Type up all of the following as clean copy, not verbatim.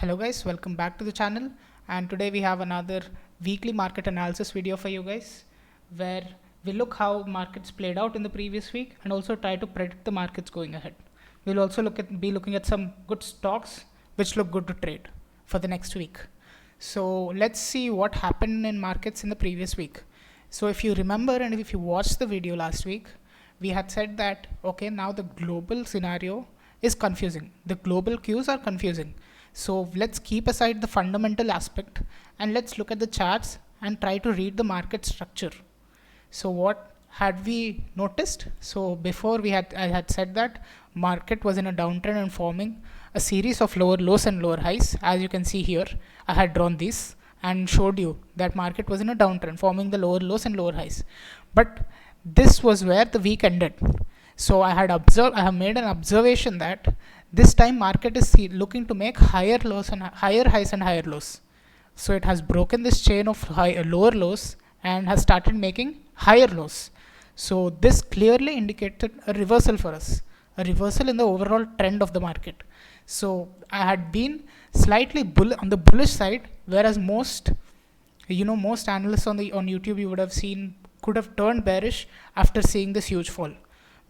Hello guys, welcome back to the channel, and today we have another weekly market analysis video for you guys where we look how markets played out in the previous week and also try to predict the markets going ahead. We'll also be looking at some good stocks which look good to trade for the next week. So let's see what happened in markets in the previous week. So if you remember and if you watched the video last week, we had said that okay, now the global scenario is confusing. The global cues are confusing. So let's keep aside the fundamental aspect and let's look at the charts and try to read the market structure. So what had we noticed? So before I had said that market was in a downtrend and forming a series of lower lows and lower highs. As you can see here, I had drawn these and showed you that market was in a downtrend forming the lower lows and lower highs. But this was where the week ended. So I have made an observation that this time market is looking to make higher lows and higher highs and higher lows. So it has broken this chain of lower lows and has started making higher lows. So this clearly indicated a reversal for us, a reversal in the overall trend of the market. So I had been slightly on the bullish side, whereas most analysts on YouTube you would have seen could have turned bearish after seeing this huge fall.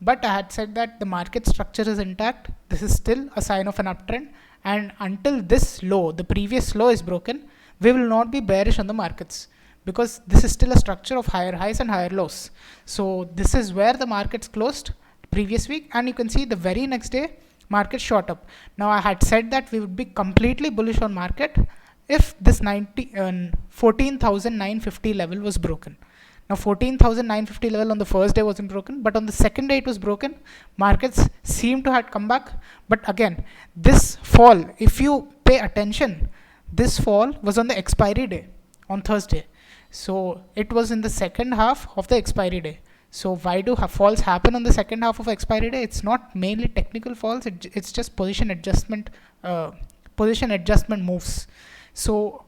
But I had said that the market structure is intact. This is still a sign of an uptrend, and until this low, the previous low, is broken, we will not be bearish on the markets because this is still a structure of higher highs and higher lows. So this is where the markets closed previous week, and you can see the very next day market shot up. Now I had said that we would be completely bullish on market if this 14,950 level was broken. Now 14,950 level on the first day wasn't broken, but on the second day it was broken. Markets seem to have come back, but again, this fall, if you pay attention, this fall was on the expiry day on Thursday. So it was in the second half of the expiry day. So why do falls happen on the second half of expiry day? It's not mainly technical falls. It's just position adjustment moves. So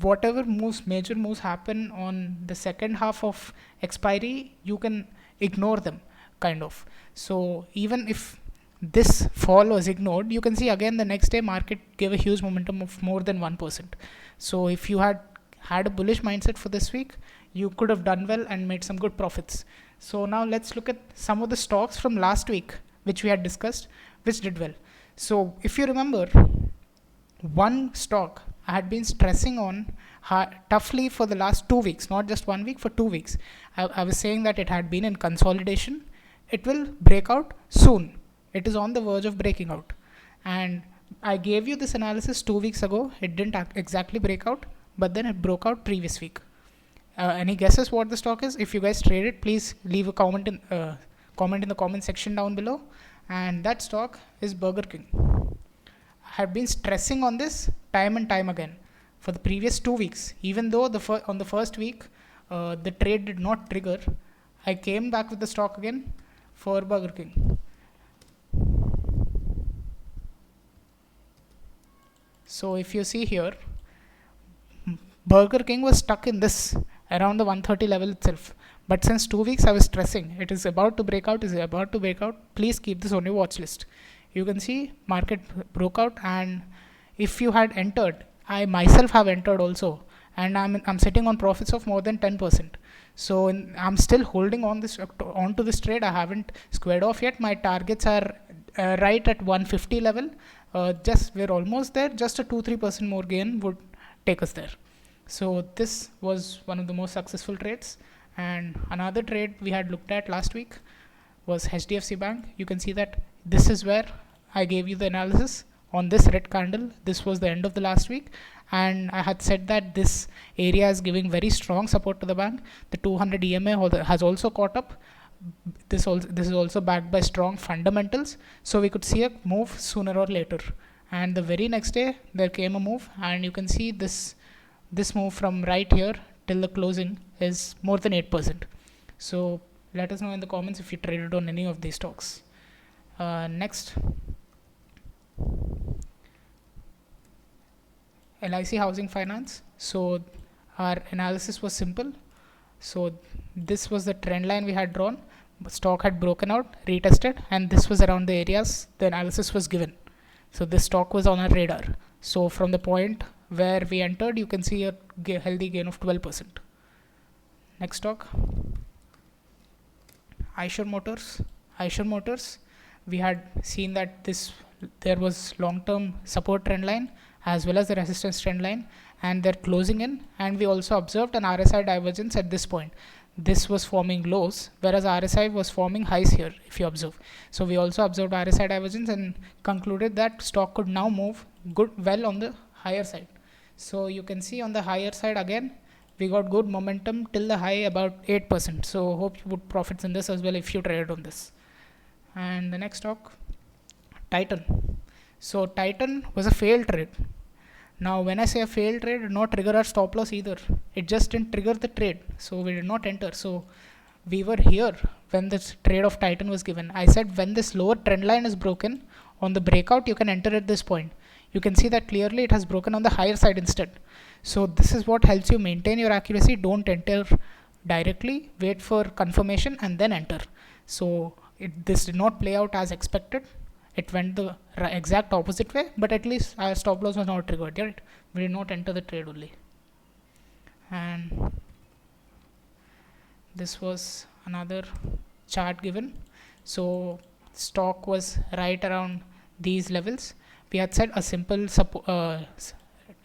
whatever major moves happen on the second half of expiry, you can ignore them kind of. So even if this fall was ignored, you can see again the next day market gave a huge momentum of more than 1%. So if you had a bullish mindset for this week, you could have done well and made some good profits. So now let's look at some of the stocks from last week which we had discussed which did well. So if you remember, one stock I had been stressing on toughly for the last 2 weeks, not just 1 week, for 2 weeks. I was saying that it had been in consolidation. It will break out soon. It is on the verge of breaking out. And I gave you this analysis 2 weeks ago. It didn't exactly break out, but then it broke out previous week. Any guesses what the stock is? If you guys trade it, please leave a comment in the comment section down below. And that stock is Burger King. I have been stressing on this time and time again for the previous 2 weeks. Even though on the first week the trade did not trigger, I came back with the stock again for Burger King. So if you see here, Burger King was stuck in this around the 130 level itself. But since 2 weeks I was stressing, it is about to break out, please keep this on your watch list. You can see market broke out, and if you had entered, I myself have entered also, and I'm sitting on profits of more than 10%. So I'm still holding on to this trade. I haven't squared off yet. My targets are right at 150 level. We're almost there. Just a 2-3% more gain would take us there. So this was one of the most successful trades. And another trade we had looked at last week was HDFC Bank. You can see that this is where I gave you the analysis on this red candle. This was the end of the last week, and I had said that this area is giving very strong support to the bank. The 200 EMA has also caught up. This is also backed by strong fundamentals, so we could see a move sooner or later. And the very next day there came a move, and you can see this move from right here till the closing is more than 8%. So let us know in the comments if you traded on any of these stocks. Next, LIC Housing Finance. So our analysis was simple. So this was the trend line we had drawn. Stock had broken out, retested, and this was around the areas the analysis was given. So this stock was on our radar. So from the point where we entered, you can see a healthy gain of 12%. Next stock, Eicher Motors. Eicher Motors, we had seen that there was long-term support trend line as well as the resistance trend line, and they're closing in, and we also observed an RSI divergence at this point. This was forming lows, whereas RSI was forming highs here, if you observe. So we also observed RSI divergence and concluded that stock could now move well on the higher side. So you can see on the higher side again, we got good momentum till the high about 8%. So hope you would profit in this as well if you traded on this. And the next stock, Titan. So Titan was a failed trade. Now when I say a failed trade, it did not trigger our stop loss either. It just didn't trigger the trade, so we did not enter. So we were here when this trade of Titan was given. I said when this lower trend line is broken on the breakout, you can enter at this point. You can see that clearly it has broken on the higher side instead. So this is what helps you maintain your accuracy. Don't enter directly, wait for confirmation and then enter. So this did not play out as expected. It went the exact opposite way, but at least our stop loss was not triggered, right? We did not enter the trade only. And this was another chart given. So stock was right around these levels. We had set a simple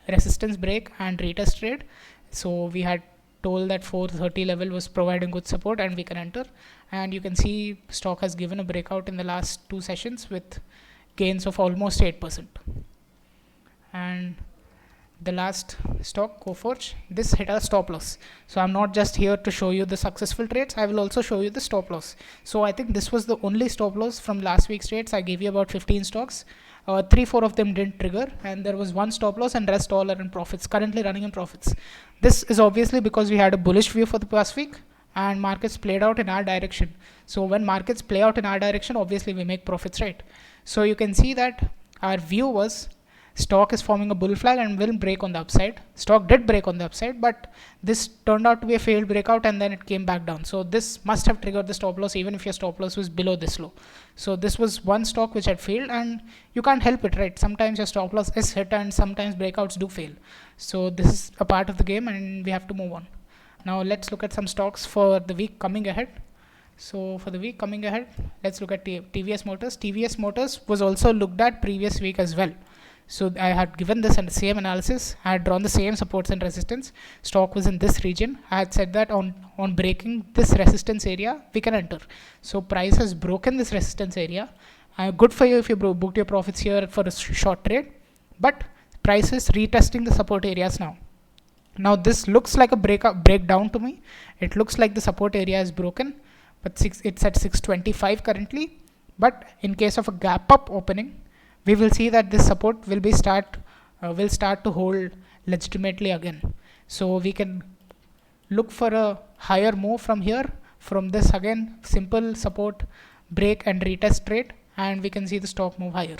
resistance break and retest trade. So we had told that 430 level was providing good support and we can enter, and you can see stock has given a breakout in the last 2 sessions with gains of almost 8%. And the last stock, Coforge, this hit our stop loss. So I'm not just here to show you the successful trades, I will also show you the stop loss. So I think this was the only stop loss from last week's trades. I gave you about 15 stocks. 3-4 of them didn't trigger, and there was one stop loss, and rest all are in profits, currently running in profits. This is obviously because we had a bullish view for the past week and markets played out in our direction. So when markets play out in our direction, obviously we make profits, right? So you can see that our view was stock is forming a bull flag and will break on the upside. Stock did break on the upside, but this turned out to be a failed breakout and then it came back down. So this must have triggered the stop loss even if your stop loss was below this low. So this was one stock which had failed, and you can't help it, right? Sometimes your stop loss is hit and sometimes breakouts do fail. So this is a part of the game and we have to move on. Now let's look at some stocks for the week coming ahead. So for the week coming ahead, let's look at TVS Motors. TVS Motors was also looked at previous week as well. So I had given this and the same analysis. I had drawn the same supports and resistance. Stock was in this region. I had said that on breaking this resistance area, we can enter. So price has broken this resistance area. Good for you if you booked your profits here for a short trade. But price is retesting the support areas now. Now this looks like a breakdown to me. It looks like the support area is broken, but it's at 625 currently. But in case of a gap up opening, we will see that this support will start to hold legitimately again. So we can look for a higher move from here, from this again simple support break and retest trade, and we can see the stock move higher.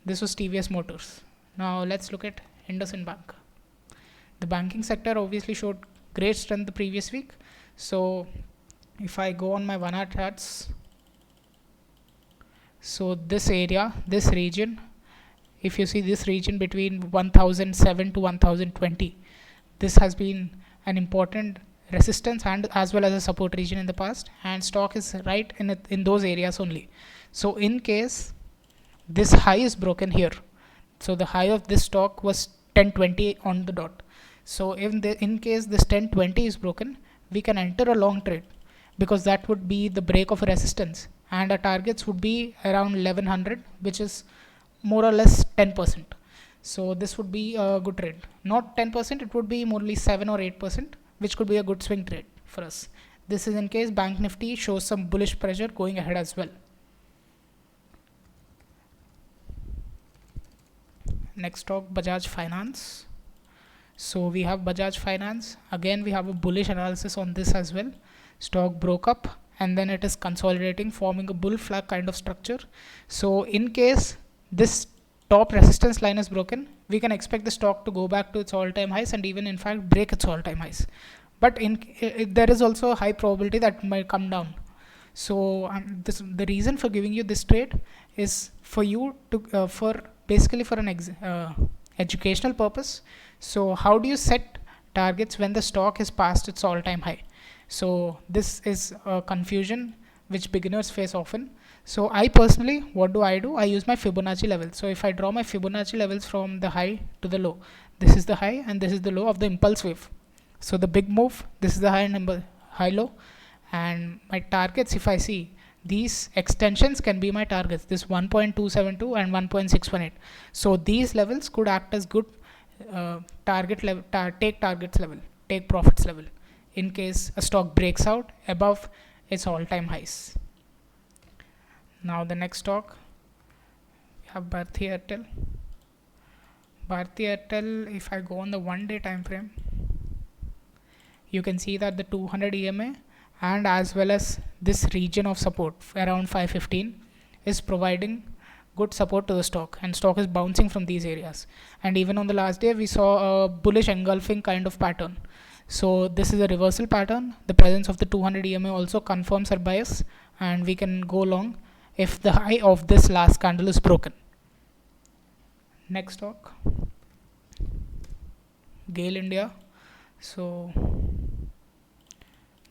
This was TVS Motors. Now let's look at IndusInd Bank. The banking sector obviously showed great strength the previous week. So if I go on my 1 hour charts, so this area, this region, if you see this region between 1007 to 1020, this has been an important resistance and as well as a support region in the past, and stock is right in those areas only. So in case this high is broken here, so the high of this stock was 1020 on the dot. So in case this 1020 is broken, we can enter a long trade, because that would be the break of a resistance, and our targets would be around 1100, which is more or less 10%. So this would be a good trade. Not 10%, it would be more like 7 or 8%, which could be a good swing trade for us. This is in case Bank Nifty shows some bullish pressure going ahead as well. Next stock, Bajaj Finance. So we have Bajaj Finance. Again, we have a bullish analysis on this as well. Stock broke up and then it is consolidating, forming a bull flag kind of structure. So in case this top resistance line is broken, we can expect the stock to go back to its all-time highs and even in fact break its all-time highs. But there is also a high probability that it might come down. So the reason for giving you this trade is for you to for basically for an educational purpose. So how do you set targets when the stock is past its all-time high? So this is a confusion which beginners face often. So I personally, what do? I use my Fibonacci level. So if I draw my Fibonacci levels from the high to the low, this is the high and this is the low of the impulse wave. So the big move, this is the high number, high low, and my targets, if I see, these extensions can be my targets, this 1.272 and 1.618. So these levels could act as good target level, take targets level, take profits level, in case a stock breaks out above its all-time highs. Now the next stock, we have Bharti Airtel. Bharti Airtel, if I go on the 1-day time frame, you can see that the 200 EMA and as well as this region of support around 515 is providing good support to the stock, and stock is bouncing from these areas. And even on the last day we saw a bullish engulfing kind of pattern. So this is a reversal pattern. The presence of the 200 EMA also confirms our bias, and we can go long if the high of this last candle is broken. Next stock, GAIL India. So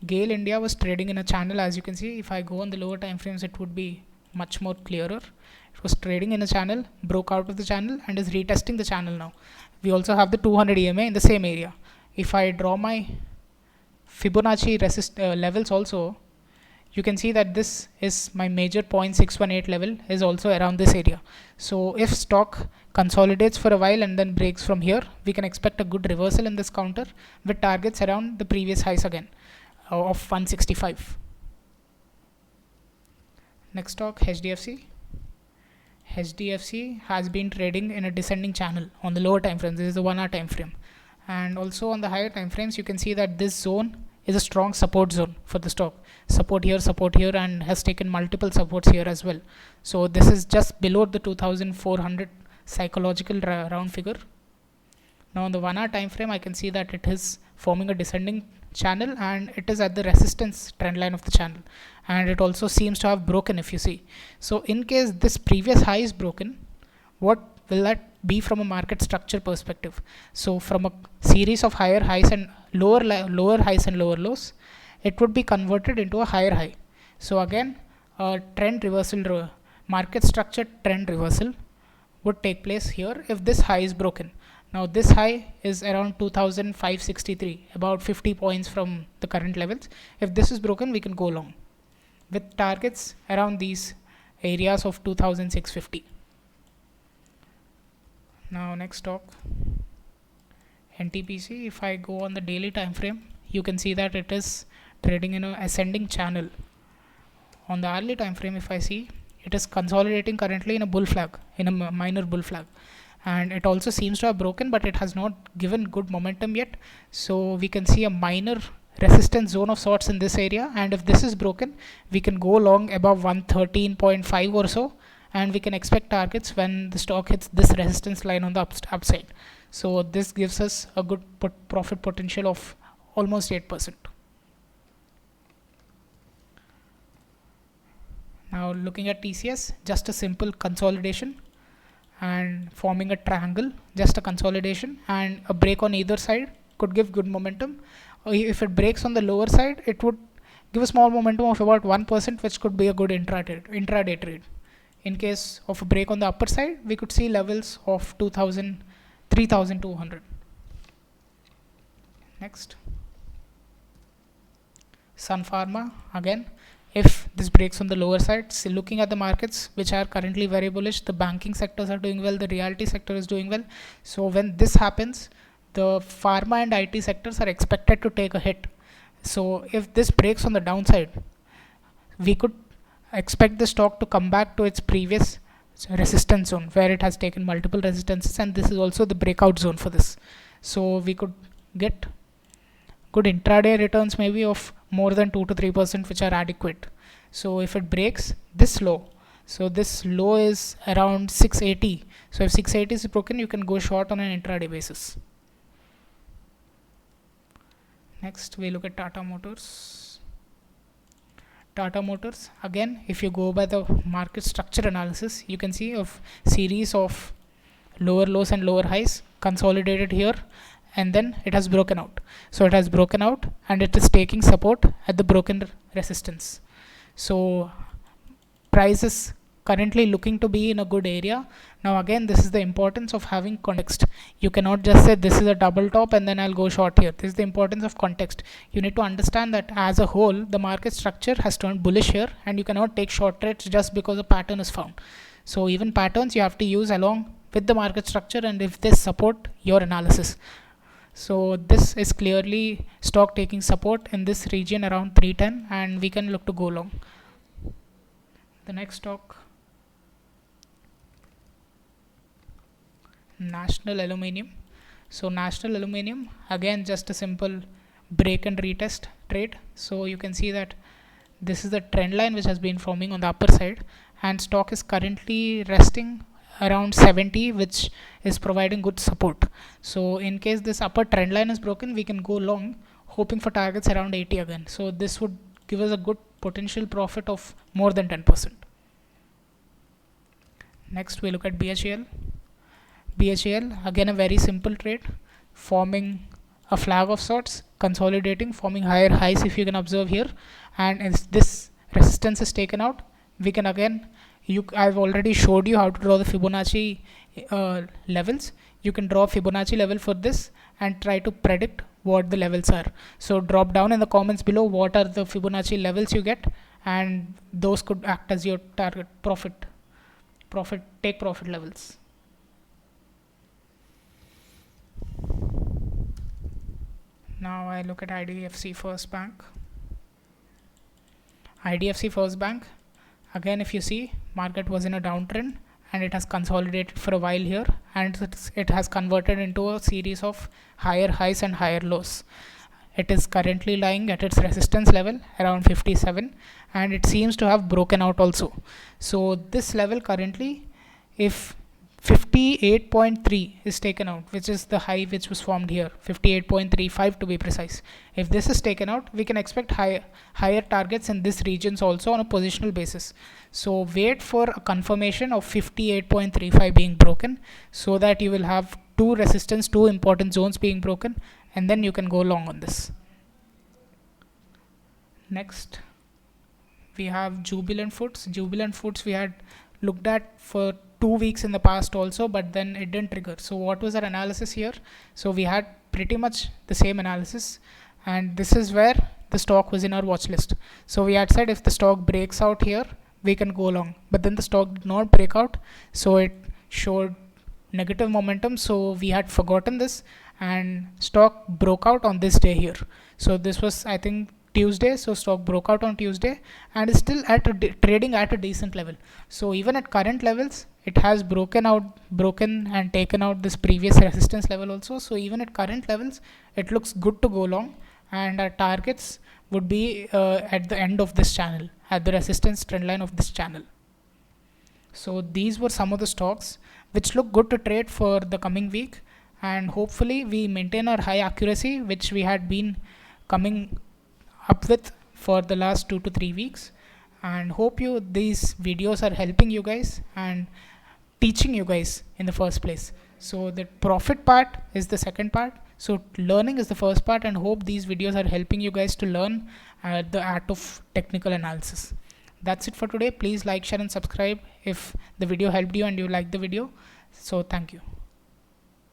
GAIL India was trading in a channel, as you can see. If I go on the lower time frames, it would be much more clearer. It was trading in a channel, broke out of the channel and is retesting the channel now. We also have the 200 EMA in the same area. If I draw my Fibonacci levels also, you can see that this is my major 0.618 level is also around this area. So if stock consolidates for a while and then breaks from here, we can expect a good reversal in this counter with targets around the previous highs again of 165. Next stock, HDFC. HDFC has been trading in a descending channel on the lower time frame. This is the 1 hour time frame, and also on the higher time frames you can see that this zone is a strong support zone for the stock. Support here, and has taken multiple supports here as well. So this is just below the 2400 psychological round figure. Now on the 1 hour time frame I can see that it is forming a descending channel and it is at the resistance trend line of the channel, and it also seems to have broken, if you see. So in case this previous high is broken, what will that be from a market structure perspective? So from a series of higher highs and lower highs and lower lows, it would be converted into a higher high. So again, a trend reversal, market structure trend reversal would take place here if this high is broken. Now this high is around 2563, about 50 points from the current levels. If this is broken, we can go long with targets around these areas of 2650. Now next stock, NTPC. If I go on the daily time frame, you can see that it is trading in an ascending channel. On the hourly time frame, if I see, it is consolidating currently in a bull flag, in a minor bull flag, and it also seems to have broken, but it has not given good momentum yet. So we can see a minor resistance zone of sorts in this area, and if this is broken, we can go long above 113.5 or so, and we can expect targets when the stock hits this resistance line on the upside. So this gives us a good profit potential of almost 8%. Now looking at TCS, just a simple consolidation and forming a triangle, just a consolidation, and a break on either side could give good momentum. If it breaks on the lower side, it would give a small momentum of about 1%, which could be a good intraday trade. In case of a break on the upper side, we could see levels of 3200. Next, Sun Pharma. Again, if this breaks on the lower side, looking at the markets which are currently very bullish, the banking sectors are doing well, the realty sector is doing well. So when this happens, the pharma and IT sectors are expected to take a hit. So if this breaks on the downside, we could expect the stock to come back to its previous resistance zone where it has taken multiple resistances, and this is also the breakout zone for this. So we could get good intraday returns maybe of more than 2 to 3%, which are adequate. So if it breaks this low, so this low is around 680. So if 680 is broken, you can go short on an intraday basis. Next, we look at Tata Motors. Tata Motors. Again, if you go by the market structure analysis, you can see a series of lower lows and lower highs consolidated here, and then it has broken out. So it has broken out and it is taking support at the broken resistance. So price is currently looking to be in a good area. Now again, this is the importance of having context. You cannot just say this is a double top and then I'll go short here. This is the importance of context. You need to understand that as a whole the market structure has turned bullish here, and you cannot take short trades just because a pattern is found. So even patterns you have to use along with the market structure, and if they support your analysis. So this is clearly stock taking support in this region around 310, and we can look to go long. The next stock, National Aluminium. So National Aluminium, again just a simple break and retest trade. So you can see that this is the trend line which has been forming on the upper side, and stock is currently resting around 70, which is providing good support. So in case this upper trend line is broken, we can go long, hoping for targets around 80 again. So this would give us a good potential profit of more than 10%. Next we look at BHEL. BHEL, again a very simple trade, forming a flag of sorts, consolidating, forming higher highs if you can observe here, and as this resistance is taken out, we can again, I've already showed you how to draw the Fibonacci levels. You can draw Fibonacci level for this and try to predict what the levels are. So drop down in the comments below what are the Fibonacci levels you get, and those could act as your target take profit levels. Now I look at IDFC First Bank. IDFC First Bank, again if you see, market was in a downtrend and it has consolidated for a while here, and it has converted into a series of higher highs and higher lows. It is currently lying at its resistance level around 57, and it seems to have broken out also. So this level currently, if 58.3 is taken out, which is the high which was formed here, 58.35 to be precise. If this is taken out, we can expect higher targets in this regions also on a positional basis. So wait for a confirmation of 58.35 being broken, so that you will have two important zones being broken, and then you can go long on this. Next we have Jubilant Foods. Jubilant Foods we had looked at for 2 weeks in the past also, but then it didn't trigger. So what was our analysis here? So we had pretty much the same analysis, and this is where the stock was in our watch list. So we had said if the stock breaks out here, we can go long, but then the stock did not break out, so it showed negative momentum. So we had forgotten this, and stock broke out on this day here. So this was, I think, Tuesday. So stock broke out on Tuesday and is still at trading at a decent level. So even at current levels, it has broken and taken out this previous resistance level also. So even at current levels, it looks good to go long, and our targets would be at the end of this channel, at the resistance trend line of this channel. So these were some of the stocks which look good to trade for the coming week, and hopefully we maintain our high accuracy which we had been coming up with for the last 2 to 3 weeks, and hope these videos are helping you guys and teaching you guys in the first place. So the profit part is the second part, so learning is the first part, and hope these videos are helping you guys to learn the art of technical analysis. That's it for today. Please like, share and subscribe if the video helped you and you liked the video. So thank you.